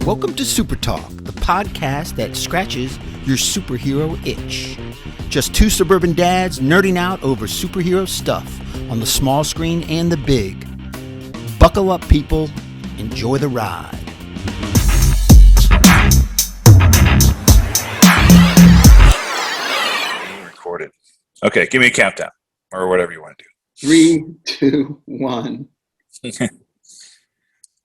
Welcome to SuperTalk, the podcast that scratches your superhero itch. Just two suburban dads nerding out over superhero stuff on the small screen and the big. Buckle up, people. Enjoy the ride. Recorded. Okay, give me a countdown or whatever you want to do. 3, 2, 1.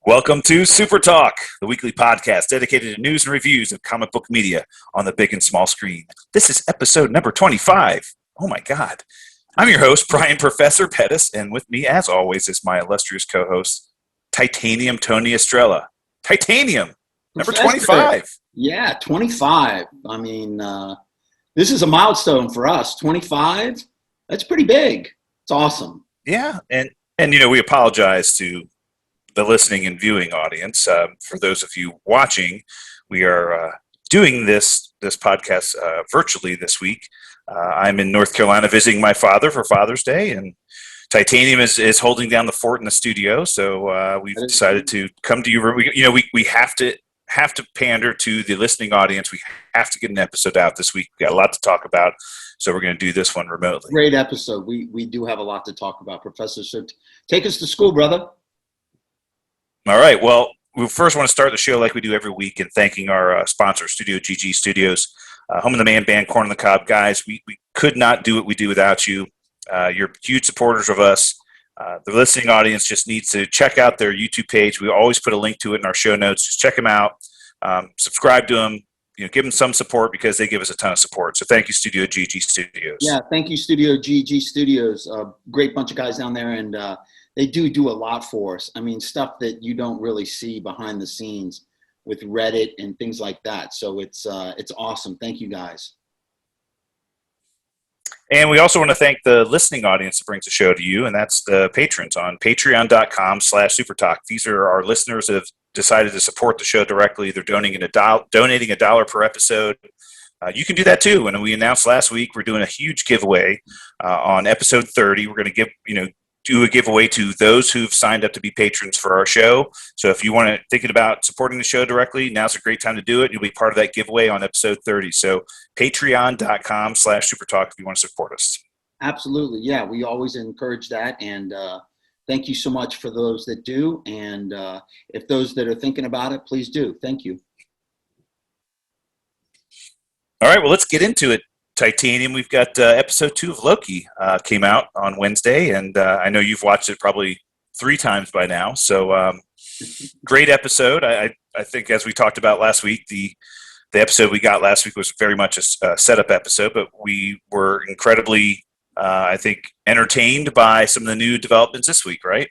Welcome to SuperTalk, the weekly podcast dedicated to news and reviews of comic book media on the big and small screen. This is episode number 25. Oh my God. I'm your host, Brian Professor Pettis, and with me, as always, is my illustrious co-host, Titanium Tony Estrella. Titanium, number 25. Yeah, 25. I mean, this is a milestone for us. 25, that's pretty big. It's awesome. Yeah, and you know, we apologize to the listening and viewing audience. For those of you watching, we are doing this podcast virtually this week. I'm in North Carolina visiting my father for Father's Day, and Titanium is holding down the fort in the studio. So we've decided to come to you. We have to pander to the listening audience. We have to get an episode out this week. We've got a lot to talk about, so we're going to do this one remotely. Great episode. We do have a lot to talk about, Professor. So take us to school, brother. All right. Well, we first want to start the show like we do every week and thanking our sponsor, Studio GG Studios, home of the man band, Corn on the Cob. Guys, we could not do what we do without you. You're huge supporters of us. The listening audience just needs to check out their YouTube page. We always put a link to it in our show notes. Just check them out. Subscribe to them. Give them some support because they give us a ton of support. So thank you, Studio GG Studios. Yeah, thank you, Studio GG Studios. Great bunch of guys down there, and they do a lot for us. I mean, stuff that you don't really see behind the scenes with Reddit and things like that. So it's awesome. Thank you, guys. And we also want to thank the listening audience that brings the show to you, and that's the patrons on patreon.com/supertalk. These are our listeners that have decided to support the show directly. They're donating $1 per episode. You can do that too. And we announced last week we're doing a huge giveaway on episode 30. We're going to do a giveaway to those who've signed up to be patrons for our show. So if you want to thinking about supporting the show directly, now's a great time to do it. You'll be part of that giveaway on episode 30. So patreon.com/supertalk if you want to support us. Absolutely. Yeah, we always encourage that. And thank you so much for those that do. And if those that are thinking about it, please do. Thank you. All right, well, let's get into it. Titanium, we've got episode 2 of Loki came out on Wednesday, and I know you've watched it probably 3 times by now. So great episode. I think as we talked about last week, the episode we got last week was very much a setup episode, but we were incredibly, I think, entertained by some of the new developments this week, right?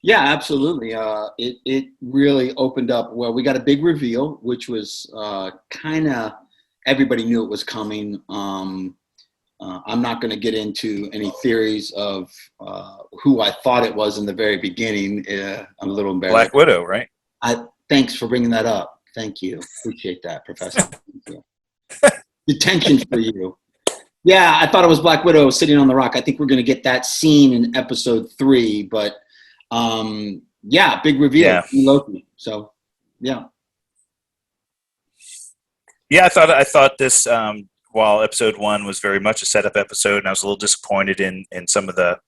Yeah, absolutely. It really opened up. Well, we got a big reveal, which was kind of. Everybody knew it was coming. I'm not going to get into any theories of who I thought it was in the very beginning. I'm a little embarrassed. Black Widow, right? Thanks for bringing that up. Thank you. Appreciate that, Professor. Detention for you. Yeah, I thought it was Black Widow sitting on the rock. I think we're going to get that scene in episode 3. But, yeah, big reveal. Yeah. Loki. So, yeah. Yeah, I thought this, while episode 1 was very much a setup episode, and I was a little disappointed in some of the,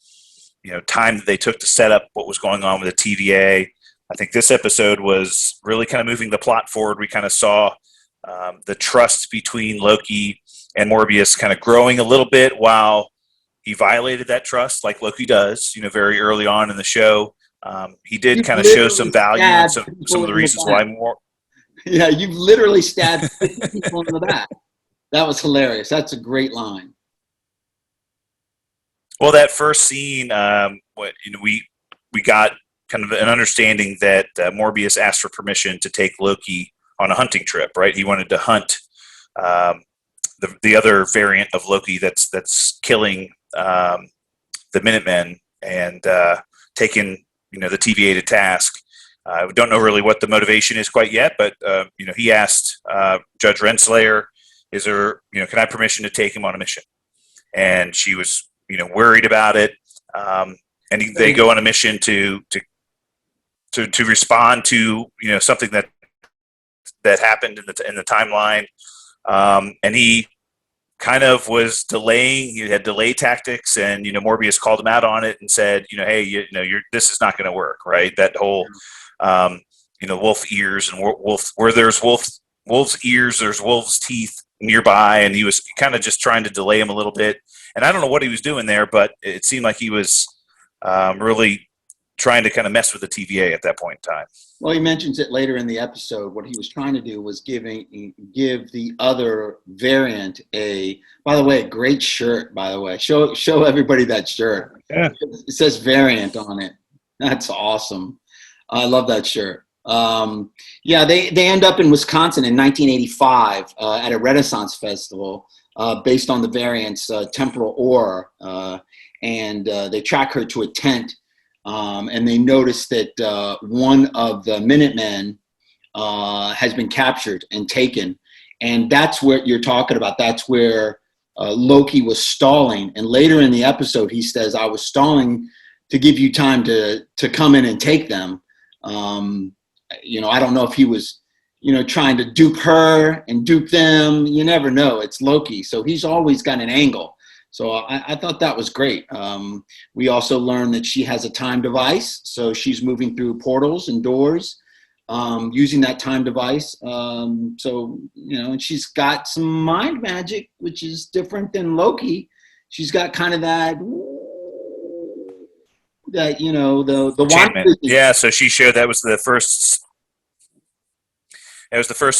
time that they took to set up what was going on with the TVA. I think this episode was really kind of moving the plot forward. We kind of saw the trust between Loki and Morbius kind of growing a little bit while he violated that trust, like Loki does, very early on in the show. He did kind of show some value and some of the reasons why more. Yeah, you've literally stabbed 50 people in the back. That was hilarious. That's a great line. Well, that first scene, we got kind of an understanding that Morbius asked for permission to take Loki on a hunting trip, right? He wanted to hunt the other variant of Loki that's killing the Minutemen and taking the TVA to task. I don't know really what the motivation is quite yet, but he asked Judge Renslayer, "Is there, can I have permission to take him on a mission?" And she was, worried about it. And they go on a mission to respond to something that that happened in the timeline, and he kind of was delaying. He had delay tactics, and Morbius called him out on it and said, hey, this is not going to work, right? That whole wolf ears and wolf where there's wolf's ears, there's wolf's teeth nearby, and he was kind of just trying to delay him a little bit. And I don't know what he was doing there, but it seemed like he was really trying to kind of mess with the TVA at that point in time. Well, he mentions it later in the episode. What he was trying to do was give the other variant by the way, great shirt, by the way. Show everybody that shirt. Yeah. It says variant on it. That's awesome. I love that shirt. They end up in Wisconsin in 1985 at a Renaissance festival based on the variant's temporal ore. And they track her to a tent. And they noticed that one of the Minutemen has been captured and taken. And that's what you're talking about. That's where Loki was stalling. And later in the episode, he says, I was stalling to give you time to come in and take them. I don't know if he was, trying to dupe her and dupe them. You never know. It's Loki. So he's always got an angle. So I thought that was great. We also learned that she has a time device. So she's moving through portals and doors using that time device. And she's got some mind magic, which is different than Loki. She's got kind of that the enchantment. Yeah, so she showed that was the first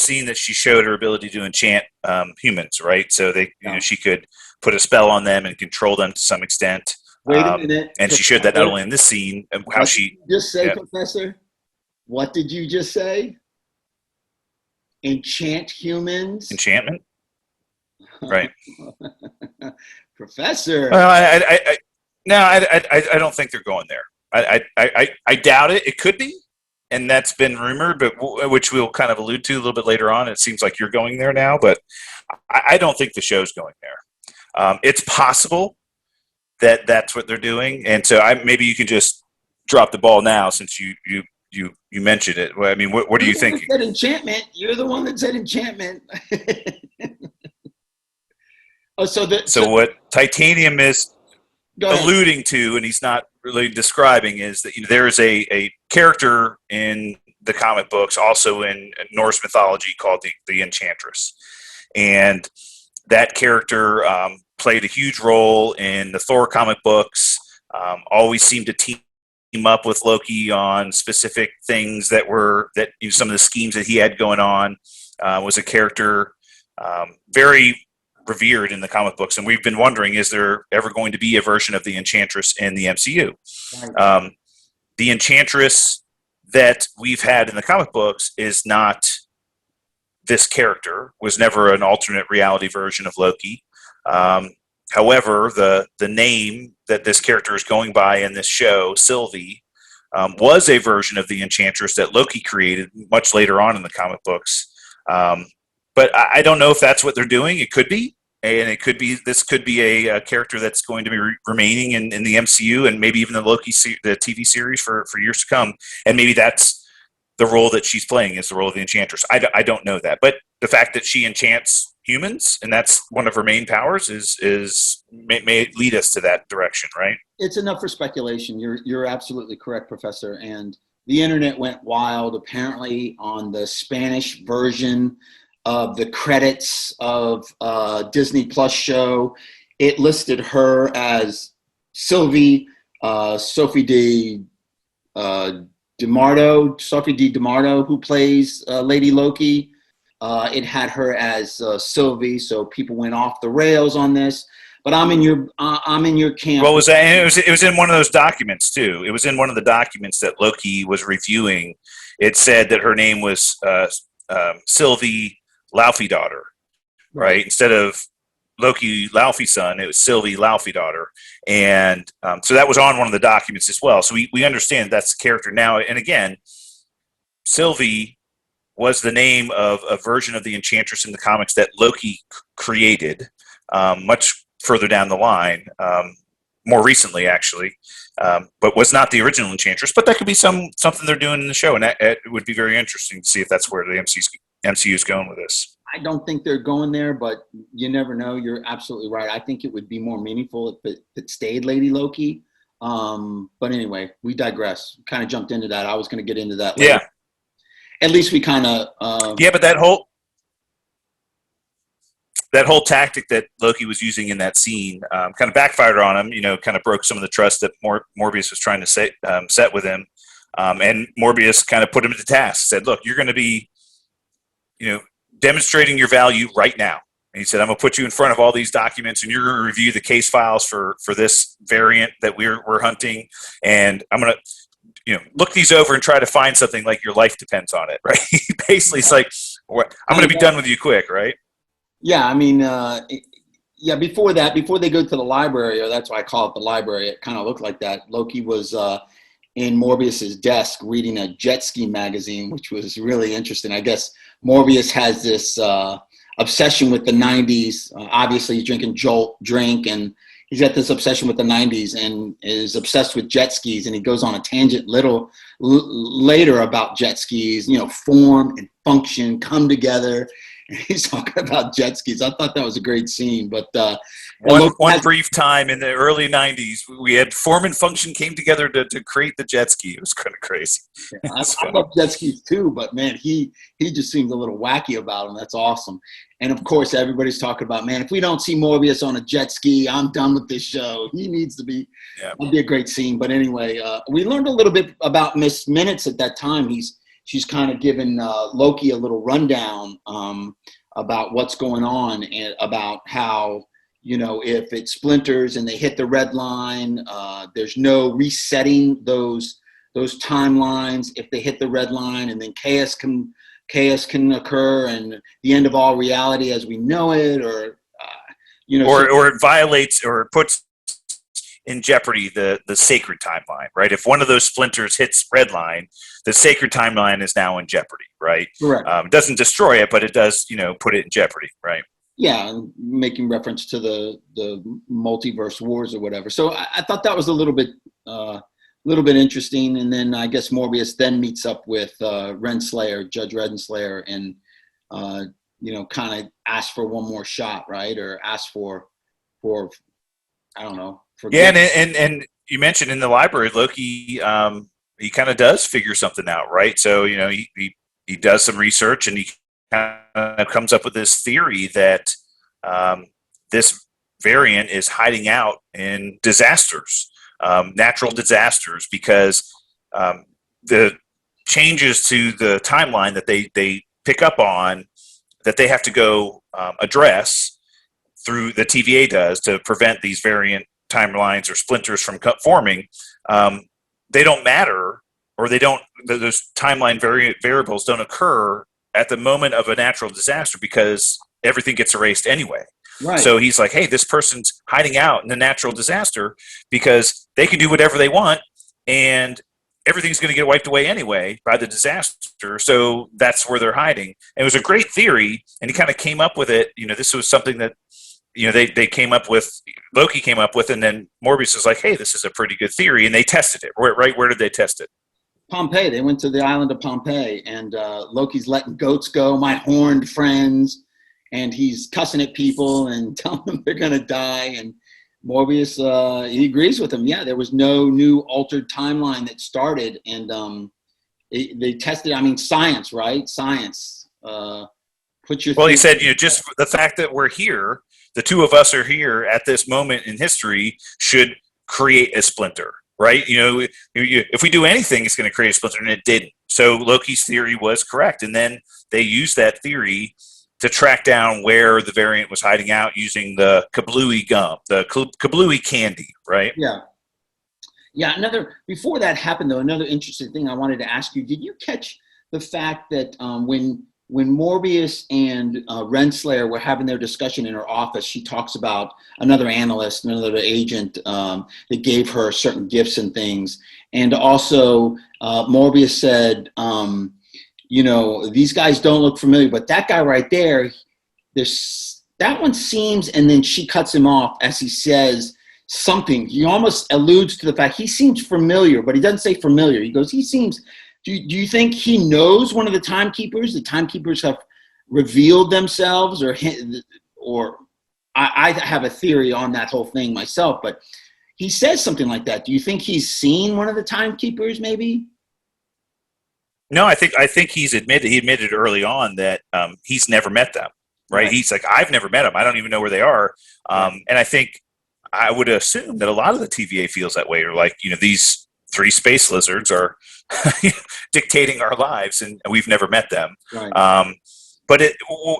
scene that she showed her ability to enchant humans, right? So she could put a spell on them and control them to some extent. Wait a minute. And she showed that not only in this scene, how she just say, Professor. What did you just say? Enchant humans? Enchantment? Right. Professor. Well, I don't think they're going there. I doubt it. It could be, and that's been rumored, but which we'll kind of allude to a little bit later on. It seems like you're going there now, but I don't think the show's going there. It's possible that that's what they're doing, and so maybe you can just drop the ball now since you mentioned it. I mean, what are you thinking? Said enchantment. You're the one that said enchantment. So what Titanium is alluding to, and he's not really describing, is that there is a character in the comic books, also in Norse mythology, called the Enchantress, and that character played a huge role in the Thor comic books. Always seemed to team up with Loki on specific things that some of the schemes that he had going on. Was a character very revered in the comic books, and we've been wondering, is there ever going to be a version of the Enchantress in the MCU? Right. The Enchantress that we've had in the comic books is not this character, was never an alternate reality version of Loki. However, the name that this character is going by in this show, Sylvie, was a version of the Enchantress that Loki created much later on in the comic books. But I don't know if that's what they're doing. It could be, and this could be a character that's going to be remaining in the MCU, and maybe even the Loki the TV series for years to come. And maybe that's the role that she's playing, is the role of the Enchantress. I don't know that, but the fact that she enchants humans and that's one of her main powers may lead us to that direction, right? It's enough for speculation. You're absolutely correct, Professor. And the internet went wild apparently on the Spanish version of the credits of Disney Plus show. It listed her as Sophie Di DiMardo, who plays Lady Loki. It had her as Sylvie, so people went off the rails on this. But I'm in your camp. What was that? And it was in one of those documents too. It was in one of the documents that Loki was reviewing. It said that her name was Sylvie Laufey daughter, right? Instead of Loki Laufey son, it was Sylvie Laufey daughter, and so that was on one of the documents as well. So we understand that's the character now. And again, Sylvie was the name of a version of the Enchantress in the comics that Loki created much further down the line, more recently actually, but was not the original Enchantress. But that could be something they're doing in the show, and it would be very interesting to see if that's where the MCU is going with this. I don't think they're going there, but you never know. You're absolutely right. I think it would be more meaningful if it stayed Lady Loki. But anyway, we digress. Kind of jumped into that. I was going to get into that later. Yeah. At least we kind of but that whole tactic that Loki was using in that scene kind of backfired on him. Kind of broke some of the trust that Morbius was trying to set with him. And Morbius kind of put him to task. Said, "Look, you're going to be, demonstrating your value right now." And he said, "I'm going to put you in front of all these documents, and you're going to review the case files for this variant that we're hunting, and I'm going to." Look these over and try to find something like your life depends on it, right? Basically, it's like, I'm going to be done with you quick, right? Yeah, I mean, before they go to the library, or that's why I call it the library, it kind of looked like that. Loki was in Morbius's desk reading a jet ski magazine, which was really interesting. I guess Morbius has this obsession with the 90s. Obviously, he's drinking Jolt drink, and he's got this obsession with the 90s and is obsessed with jet skis. And he goes on a tangent later about jet skis, form and function come together. And he's talking about jet skis. I thought that was a great scene. But one brief time in the early 90s, we had form and function came together to create the jet ski. It was kind of crazy. Yeah, I love jet skis too, but man, he just seems a little wacky about them. That's awesome. And of course, everybody's talking about, man, if we don't see Morbius on a jet ski, I'm done with this show. He needs to be. Yeah. That'd be a great scene. But anyway, we learned a little bit about Miss Minutes at that time. She's kind of given Loki a little rundown about what's going on and about how, if it splinters and they hit the red line, there's no resetting those timelines if they hit the red line, and then chaos can occur and the end of all reality as we know it, or it violates or puts in jeopardy the sacred timeline, right? If one of those splinters hits red line, the sacred timeline is now in jeopardy, right? Correct. It doesn't destroy it, but it does, put it in jeopardy, right? Yeah, and making reference to the multiverse wars or whatever. So I thought that was a little bit interesting. And then I guess Morbius then meets up with Judge Renslayer, and kind of asks for one more shot, right? Or asks for I don't know. And you mentioned in the library, Loki, he kind of does figure something out, right? So he does some research, and he kind of comes up with this theory that this variant is hiding out in disasters, natural disasters, because the changes to the timeline that they pick up on, that they have to go address through the TVA does to prevent these variant timelines or splinters from forming, they don't matter, or those timeline variables don't occur at the moment of a natural disaster because everything gets erased anyway. Right. So he's like, hey, this person's hiding out in the natural disaster because they can do whatever they want, and everything's going to get wiped away anyway by the disaster. So that's where they're hiding. And it was a great theory, and he kind of came up with it. This was something that they came up with, Loki came up with, and then Morbius was like, hey, this is a pretty good theory, and they tested it. Right? Where did they test it? Pompeii. They went to the island of Pompeii, and Loki's letting goats go, my horned friends, and he's cussing at people and telling them they're going to die. And Morbius, he agrees with him. Yeah, there was no new altered timeline that started, and they tested, science, right? Science. He said, just the fact that we're here, the two of us are here at this moment in history, should create a splinter, right? If we do anything, it's going to create a splinter, and it didn't. So Loki's theory was correct, and then they used that theory to track down where the variant was hiding out using the kablooey gum, the kablooey candy, right? Yeah. Yeah. Before that happened, though, another interesting thing I wanted to ask you: did you catch the fact that when Morbius and Renslayer were having their discussion in her office, she talks about another analyst, another agent that gave her certain gifts and things. And also Morbius said, these guys don't look familiar, but that guy right there, that one seems, and then she cuts him off as he says something. He almost alludes to the fact he seems familiar, but he doesn't say familiar. He goes, he seems... Do you think he knows one of the timekeepers? The timekeepers revealed themselves, or I have a theory on that whole thing myself, but he says something like that. Do you think he's seen one of the timekeepers maybe? No, I think he admitted early on that he's never met them. Right? He's like, I've never met them. I don't even know where they are. And I think I would assume that a lot of the TVA feels that way, or like, these 3 space lizards are dictating our lives, and we've never met them. Right. But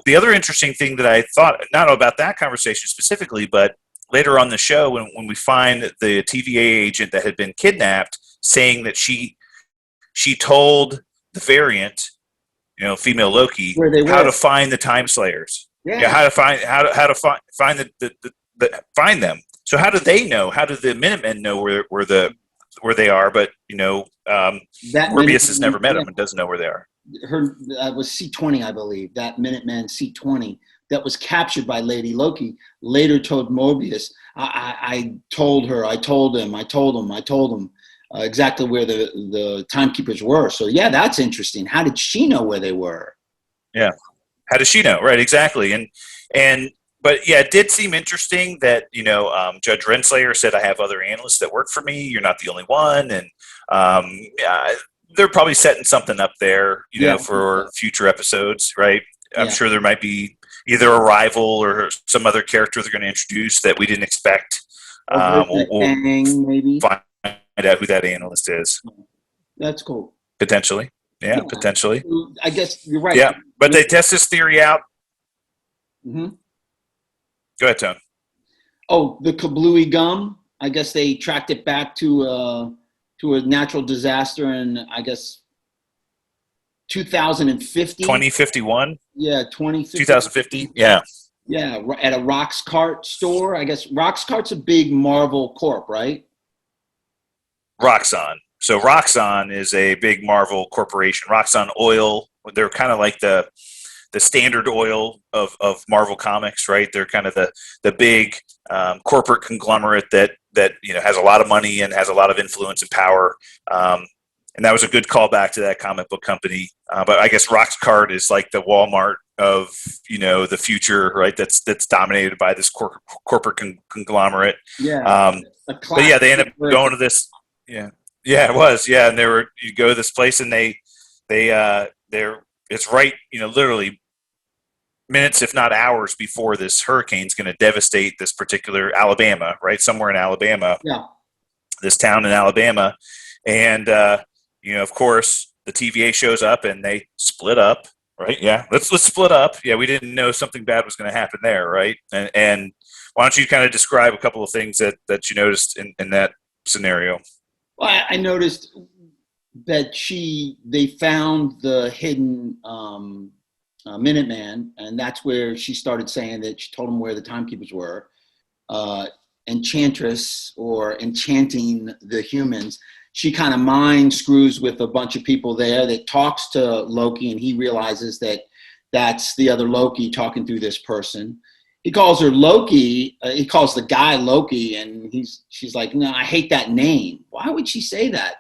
the other interesting thing that I thought, not about that conversation specifically, but later on the show, when we find the TVA agent that had been kidnapped, saying that she told the variant, female Loki, how to find the Time Slayers. Yeah, how to find find them. So how do they know? How do the Minutemen know where they are? But Morbius has never met them and doesn't know where they are. Her was C-20, I believe. That Minuteman C-20 that was captured by Lady Loki later told Morbius, I told him exactly where the timekeepers were. So yeah, that's interesting. How did she know where they were? Yeah, how does she know? Right, exactly. But yeah, it did seem interesting that Judge Renslayer said, I have other analysts that work for me. You're not the only one, and they're probably setting something up there, for future episodes, right? I'm sure there might be either a rival or some other character they're going to introduce that we didn't expect. We'll maybe find out who that analyst is. That's cool. Potentially. Yeah, potentially. I guess you're right. Yeah, but they test this theory out. Mm-hmm. Go ahead, Tone. Oh, the kablooey gum. I guess they tracked it back to a natural disaster in, I guess, 2050. 2051? Yeah, 2050. Yeah. Yeah, at a Roxcart store. I guess Roxcart's a big Marvel corp, right? Roxxon. So Roxxon is a big Marvel corporation. Roxxon Oil, they're kind of like the Standard Oil of Marvel Comics, right? They're kind of the big corporate conglomerate that has a lot of money and has a lot of influence and power. And that was a good callback to that comic book company. But I guess Roxcart is like the Walmart of the future, right? That's dominated by this corporate conglomerate. Yeah. But yeah, they end up going to this. Yeah, it was. Yeah, and you go to this place, and it's right, literally minutes, if not hours, before this hurricane's going to devastate this particular Alabama, right? Somewhere in Alabama. Yeah. This town in Alabama, and of course, the TVA shows up, and they split up. Right? Yeah, let's split up. Yeah, we didn't know something bad was going to happen there, right? And why don't you kind of describe a couple of things that you noticed in that scenario? Well, I noticed that they found the hidden Minuteman, and that's where she started saying that she told him where the timekeepers were. Enchantress, or enchanting the humans. She kind of mind screws with a bunch of people there that talks to Loki, and he realizes that that's the other Loki talking through this person. He calls her Loki. He calls the guy Loki, and she's like, "No, I hate that name." Why would she say that?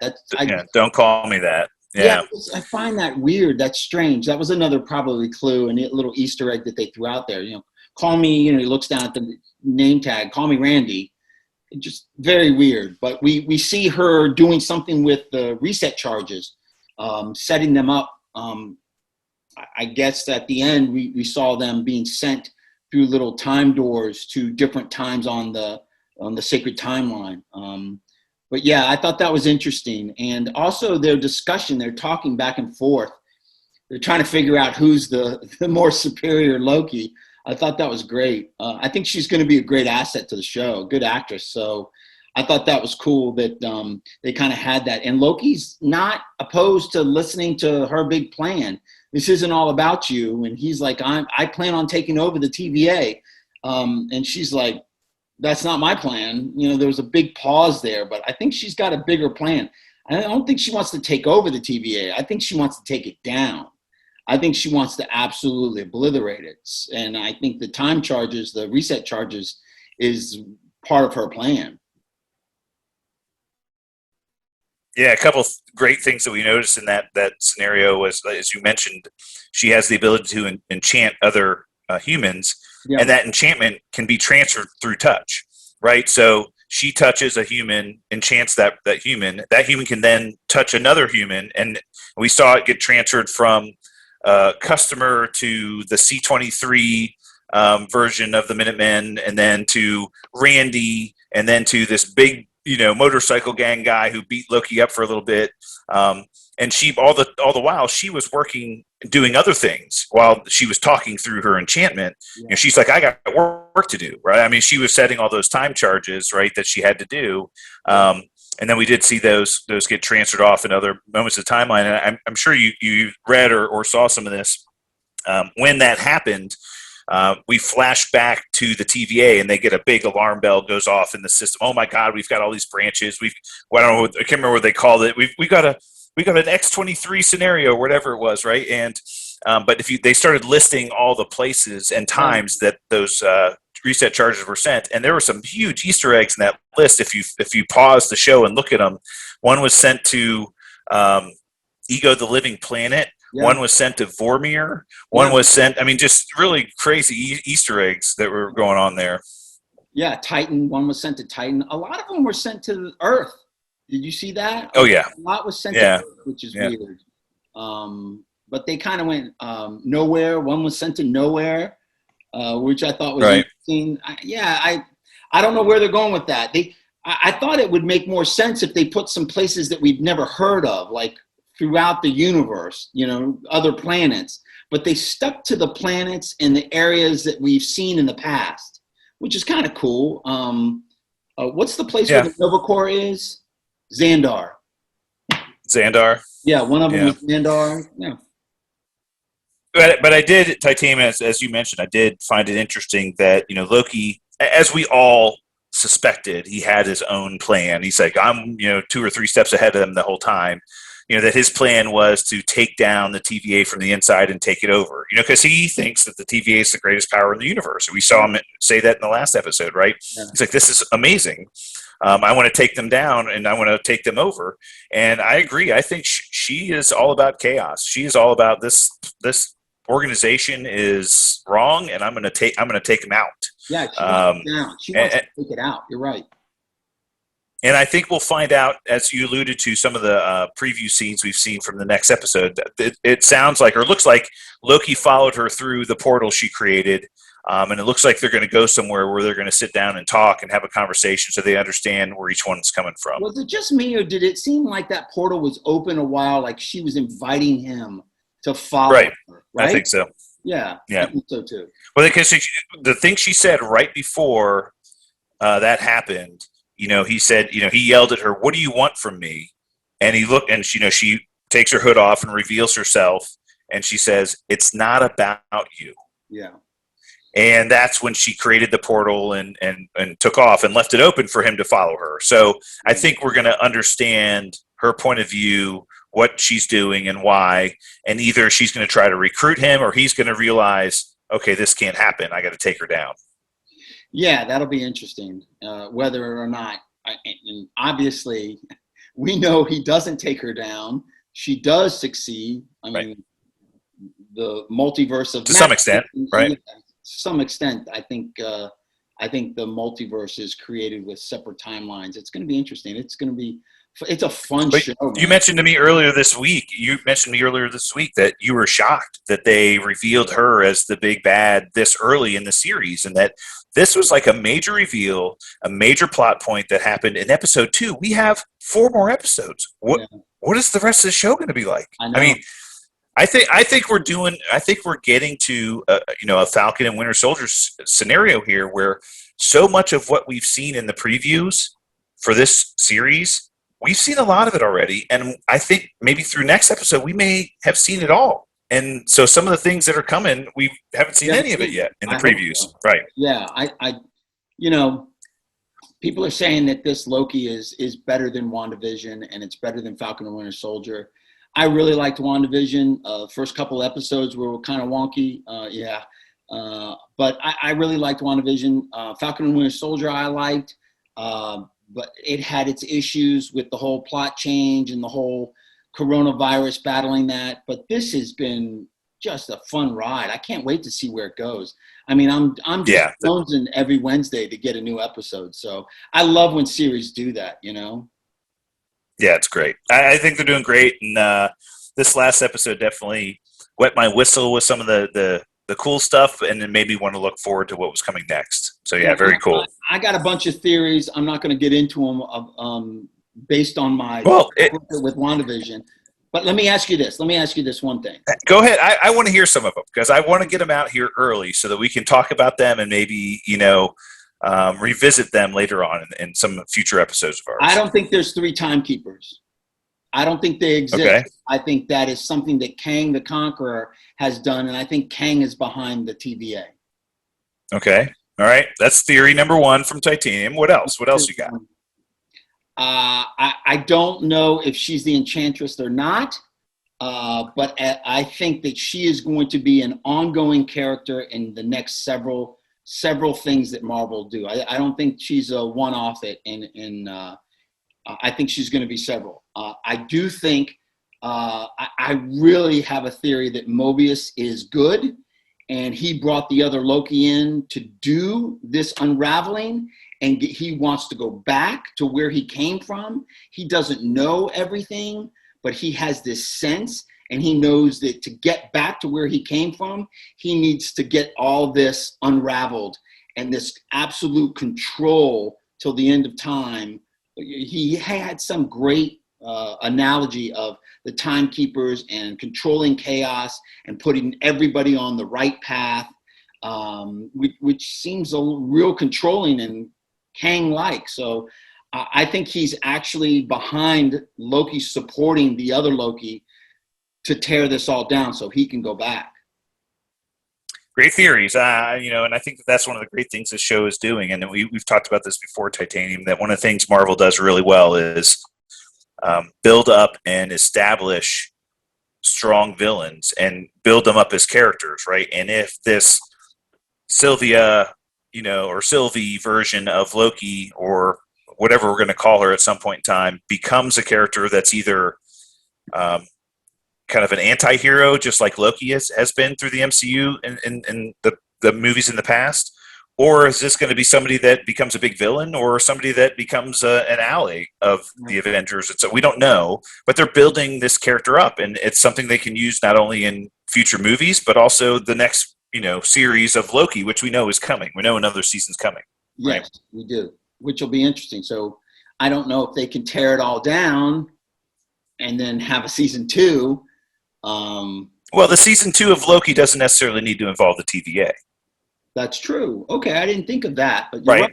Don't call me that. Yeah, I find that weird. That's strange. That was another probably clue and a little Easter egg that they threw out there. Call me. He looks down at the name tag. Call me Randy. Just very weird. But we see her doing something with the reset charges, setting them up. I guess at the end we saw them being sent through little time doors to different times on the sacred timeline. But yeah, I thought that was interesting. And also their discussion, they're talking back and forth. They're trying to figure out who's the more superior Loki. I thought that was great. I think she's going to be a great asset to the show, good actress. So I thought that was cool that they kind of had that. And Loki's not opposed to listening to her big plan. This isn't all about you. And he's like, I plan on taking over the TVA. And she's like, that's not my plan. There was a big pause there, but I think she's got a bigger plan. I don't think she wants to take over the TVA. I think she wants to take it down. I think she wants to absolutely obliterate it. And I think the time charges, the reset charges, is part of her plan. Yeah, a couple great things that we noticed in that scenario was, as you mentioned, she has the ability to enchant other humans, Yeah. and that enchantment can be transferred through touch, right? So she touches a human, enchants that human. That human can then touch another human, and we saw it get transferred from customer to the C-23 version of the Minutemen, and then to Randy, and then to this big, motorcycle gang guy who beat Loki up for a little bit. And she, all the while, she was working, doing other things while she was talking through her enchantment. Yeah. She's like, I got work to do, right? I mean, she was setting all those time charges, right, that she had to do. And then we did see those get transferred off in other moments of the timeline. And I'm sure you read or saw some of this. When that happened, we flash back to the TVA, and they get a big alarm bell goes off in the system. Oh my God, we've got all these branches. I don't know, I can't remember what they called it. We got an X-23 scenario, or whatever it was, right? And but they started listing all the places and times that those reset charges were sent, and there were some huge Easter eggs in that list. If you pause the show and look at them, one was sent to Ego the Living Planet. Yeah. One was sent to Vormir. One was sent. I mean, just really crazy Easter eggs that were going on there. Yeah, Titan. One was sent to Titan. A lot of them were sent to Earth. Did you see that? Oh yeah. A lot was sent to Earth, which is weird. But they kind of went nowhere. One was sent to nowhere, which I thought was interesting. I don't know where they're going with that. I thought it would make more sense if they put some places that we've never heard of, like throughout the universe, other planets. But they stuck to the planets and the areas that we've seen in the past, which is kind of cool. What's the place where the Nova Corps is? Xandar. Yeah, one of them was Xandar. Yeah. But I did, Titanium, as you mentioned, I did find it interesting that, Loki, as we all suspected, he had his own plan. He's like, I'm, 2 or 3 steps ahead of them the whole time. That his plan was to take down the TVA from the inside and take it over, because he thinks that the TVA is the greatest power in the universe. We saw him say that in the last episode, right? Yeah. He's like, this is amazing. I want to take them down, and I want to take them over. And I agree. I think she is all about chaos. She is all about this organization is wrong, and I'm going to take them out. Yeah, she wants it down. She wants to take it out. You're right. And I think we'll find out, as you alluded to, some of the preview scenes we've seen from the next episode. It sounds like, or looks like, Loki followed her through the portal she created, and it looks like they're going to go somewhere where they're going to sit down and talk and have a conversation so they understand where each one's coming from. Was it just me, or did it seem like that portal was open a while, like she was inviting him to follow her? Right? I think so. Yeah, I think so too. Well, because the thing she said right before that happened, he said, he yelled at her, "What do you want from me?" And he looked, and she takes her hood off and reveals herself, and she says, "It's not about you." Yeah. And that's when she created the portal and took off and left it open for him to follow her. So I think we're going to understand her point of view, what she's doing and why, and either she's going to try to recruit him, or he's going to realize, okay, this can't happen. I got to take her down. Yeah, that'll be interesting, whether or not. And obviously, we know he doesn't take her down. She does succeed. I mean, the multiverse of to some extent, right? To some extent, I think the multiverse is created with separate timelines. It's going to be interesting. It's a fun show. You mentioned to me earlier this week. That you were shocked that they revealed her as the big bad this early in the series, and that this was like a major reveal, a major plot point that happened in episode 2. We have 4 more episodes. What is the rest of the show going to be like? I mean, I think we're getting to a Falcon and Winter Soldier scenario here, where so much of what we've seen in the previews for this series, we've seen a lot of it already, and I think maybe through next episode we may have seen it all. And so some of the things that are coming, we haven't seen any of it yet in the previews. So. Right. Yeah. People are saying that this Loki is better than WandaVision, and it's better than Falcon and Winter Soldier. I really liked WandaVision. First couple episodes were kind of wonky. But I really liked WandaVision. Falcon and Winter Soldier I liked. but it had its issues with the whole plot change and the whole coronavirus battling that. But this has been just a fun ride. I can't wait to see where it goes. I mean, I'm just jonesing every Wednesday to get a new episode. So I love when series do that, you know? Yeah, it's great. I think they're doing great. And this last episode definitely wet my whistle with some of the cool stuff, and then made me want to look forward to what was coming next. So yeah, very cool. I got a bunch of theories. I'm not going to get into them based on my with WandaVision. But let me ask you this. Let me ask you this one thing. Go ahead. I want to hear some of them because I want to get them out here early so that we can talk about them and maybe, revisit them later on in some future episodes of ours. I don't think there's 3 timekeepers. I don't think they exist. Okay. I think that is something that Kang the Conqueror has done, and I think Kang is behind the TVA. Okay. All right. That's theory number 1 from Titanium. What else? What else you got? I don't know if she's the Enchantress or not, but I think that she is going to be an ongoing character in the next several things that Marvel do. I don't think she's a one-off I think she's going to be several. I do think I really have a theory that Morbius is good, and he brought the other Loki in to do this unraveling, and he wants to go back to where he came from. He doesn't know everything, but he has this sense, and he knows that to get back to where he came from, he needs to get all this unraveled and this absolute control till the end of time. He had some great analogy of the timekeepers and controlling chaos and putting everybody on the right path, which seems a real controlling and Kang-like. So I think he's actually behind Loki supporting the other Loki to tear this all down so he can go back. Great theories, and I think that's one of the great things this show is doing. And we've talked about this before, Titanium, that one of the things Marvel does really well is build up and establish strong villains and build them up as characters, right? And if this Sylvia, or Sylvie version of Loki, or whatever we're going to call her at some point in time, becomes a character that's either kind of an anti-hero, just like Loki has been through the MCU and the movies in the past, or is this going to be somebody that becomes a big villain, or somebody that becomes an ally of the Avengers? So we don't know, but they're building this character up, and it's something they can use not only in future movies, but also the next series of Loki, which we know is coming. We know another season's coming. Yes, right? We do, which will be interesting. So I don't know if they can tear it all down and then have a season 2. Well, the season 2 of Loki doesn't necessarily need to involve the TVA. That's true. Okay, I didn't think of that. But right.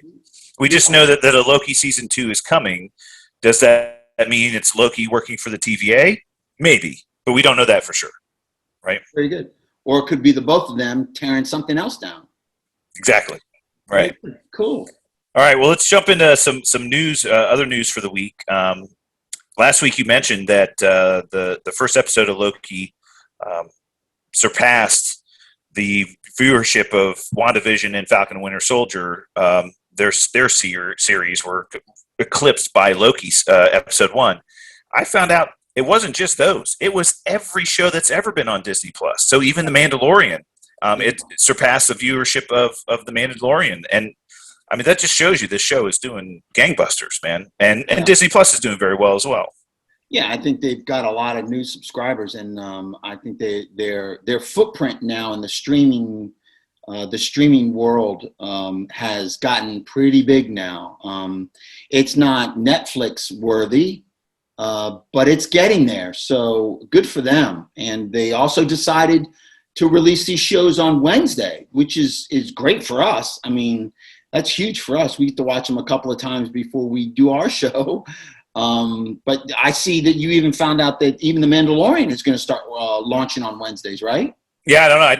We just know that a Loki season 2 is coming. Does that mean it's Loki working for the TVA? Maybe, but we don't know that for sure. Right? Very good. Or it could be the both of them tearing something else down. Exactly. Right. Cool. All right. Well, let's jump into some news, other news for the week. Last week you mentioned that the first episode of Loki surpassed the viewership of WandaVision and Falcon and Winter Soldier. Their series were eclipsed by Loki's episode 1. I found out it wasn't just those. It was every show that's ever been on Disney Plus. So even The Mandalorian, it surpassed the viewership of The Mandalorian. And I mean, that just shows you this show is doing gangbusters, man. And Disney Plus is doing very well as well. Yeah, I think they've got a lot of new subscribers, and I think their footprint now in the streaming world has gotten pretty big now. It's not Netflix worthy, but it's getting there. So good for them. And they also decided to release these shows on Wednesday, which is great for us. I mean, that's huge for us. We get to watch them a couple of times before we do our show. But I see that you even found out that even The Mandalorian is going to start launching on Wednesdays, right? Yeah, I don't know.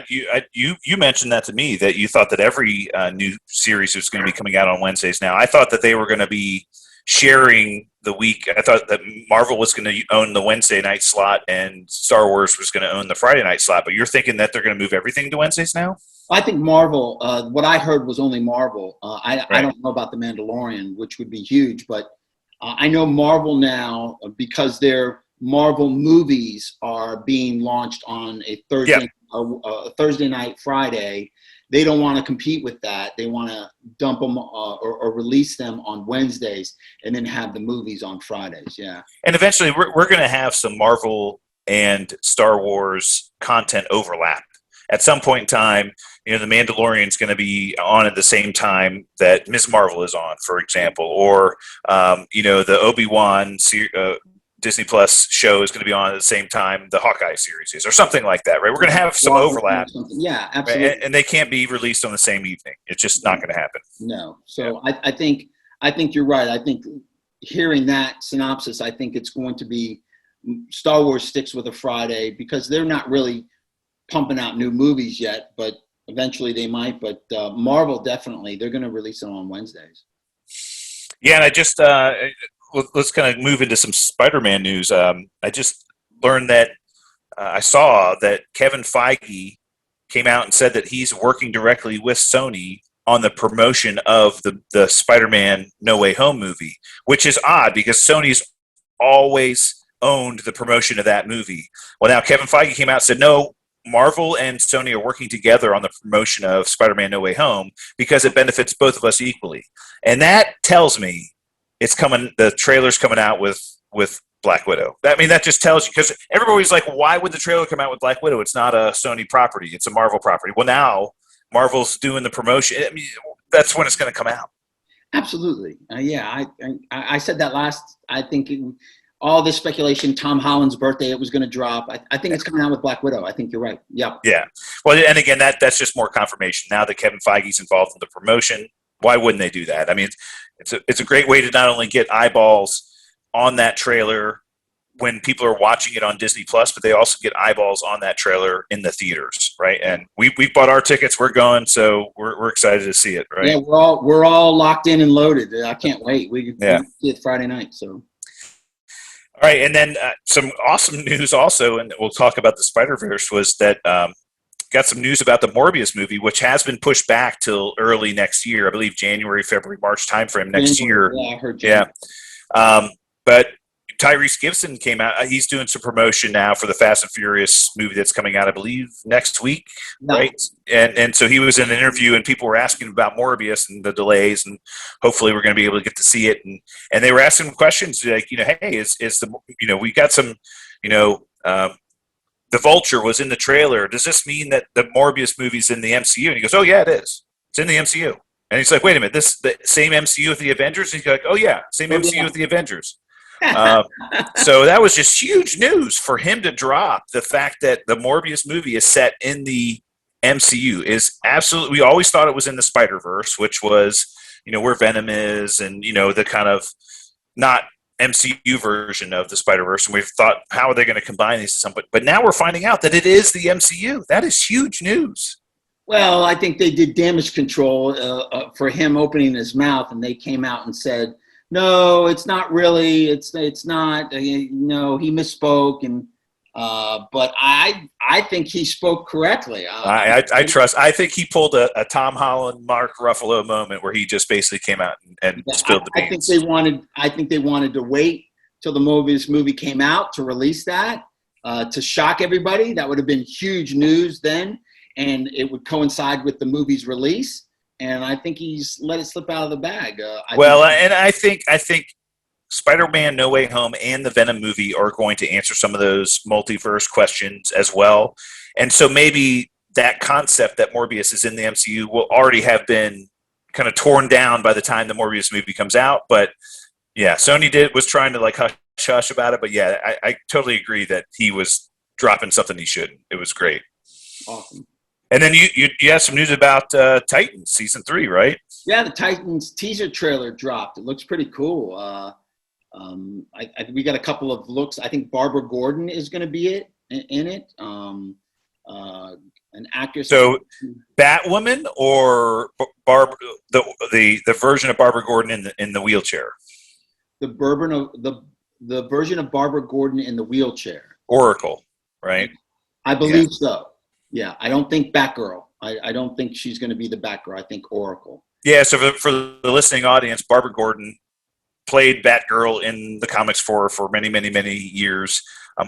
You mentioned that to me, that you thought that every new series was going to be coming out on Wednesdays now. I thought that they were going to be sharing the week. I thought that Marvel was going to own the Wednesday night slot and Star Wars was going to own the Friday night slot. But you're thinking that they're going to move everything to Wednesdays now? I think Marvel. What I heard was only Marvel. I Right. don't know about the Mandalorian, which would be huge, but I know Marvel now because their Marvel movies are being launched on a Yep. Thursday night, Friday. They don't want to compete with that. They want to dump them or release them on Wednesdays and then have the movies on Fridays. Yeah. And eventually, we're going to have some Marvel and Star Wars content overlap. At some point in time, The Mandalorian is going to be on at the same time that Ms. Marvel is on, for example, or the Obi-Wan Disney Plus show is going to be on at the same time the Hawkeye series is, or something like that, right? We're going to have some overlap. Yeah, absolutely. And they can't be released on the same evening. It's just not going to happen. No. So yeah. I think you're right. I think hearing that synopsis, I think it's going to be Star Wars sticks with a Friday because they're not really pumping out new movies yet, but eventually they might. But Marvel definitely, they're going to release them on Wednesdays. Yeah, and I just let's kind of move into some Spider-Man news. I just learned that I saw that Kevin Feige came out and said that he's working directly with Sony on the promotion of the Spider-Man No Way Home movie, which is odd because Sony's always owned the promotion of that movie. Well, now Kevin Feige came out and said, no, Marvel and Sony are working together on the promotion of Spider-Man No Way Home because it benefits both of us equally. And that tells me it's coming. The trailer's coming out with Black Widow. That just tells you, because everybody's like, why would the trailer come out with Black Widow? It's not a Sony property. It's a Marvel property. Well, now Marvel's doing the promotion. That's when it's going to come out. Absolutely. Yeah, I said that last. I think all this speculation, Tom Holland's birthday, it was going to drop. I think it's coming out with Black Widow. I think you're right. Yeah. Yeah. Well, and again, that's just more confirmation. Now that Kevin Feige's involved in the promotion, why wouldn't they do that? It's a great way to not only get eyeballs on that trailer when people are watching it on Disney Plus, but they also get eyeballs on that trailer in the theaters, right? And we bought our tickets. We're going, so we're excited to see it, right? Yeah, we're all locked in and loaded. I can't wait. We can see it Friday night. So. All right, and then some awesome news also, and we'll talk about the Spider-Verse, was that got some news about the Morbius movie, which has been pushed back till early next year. I believe January, February, March timeframe next year. Yeah, I heard you. Yeah. But Tyrese Gibson came out. He's doing some promotion now for the Fast and Furious movie that's coming out, I believe, next week, right? And so he was in an interview, and people were asking about Morbius and the delays, and hopefully we're going to be able to get to see it. And they were asking him questions like, hey, is the we got some, the Vulture was in the trailer. Does this mean that the Morbius movie's in the MCU? And he goes, oh yeah, it is. It's in the MCU. And he's like, wait a minute, this the same MCU with the Avengers? And he's like, oh yeah, same MCU with the Avengers. So that was just huge news for him to drop. The fact that the Morbius movie is set in the MCU is absolutely. We always thought it was in the Spider-Verse, which was where Venom is, and the kind of not MCU version of the Spider-Verse. And we've thought, how are they going to combine these? But now we're finding out that it is the MCU. That is huge news. Well, I think they did damage control for him opening his mouth, and they came out and said, no, it's not really. It's not. He misspoke, and but I think he spoke correctly. I trust. I think he pulled a Tom Holland, Mark Ruffalo moment where he just basically came out and spilled the beans. I think they wanted to wait till the Morbius movie came out to release that to shock everybody. That would have been huge news then, and it would coincide with the movie's release. And I think he's let it slip out of the bag. I think Spider-Man No Way Home and the Venom movie are going to answer some of those multiverse questions as well. And so maybe that concept that Morbius is in the MCU will already have been kind of torn down by the time the Morbius movie comes out. But yeah, Sony was trying to like hush about it. But yeah, I totally agree that he was dropping something he shouldn't. It was great. Awesome. And then you have some news about Titans season 3, right? Yeah, the Titans teaser trailer dropped. It looks pretty cool. We got a couple of looks. I think Barbara Gordon is going to be in it. An actress. So Batwoman or Barbara, the version of Barbara Gordon in the wheelchair. The version of Barbara Gordon in the wheelchair. Oracle, right? I believe so. Yeah, I don't think Batgirl. I don't think she's going to be the Batgirl. I think Oracle. Yeah, so for the listening audience, Barbara Gordon played Batgirl in the comics for many, many, many years.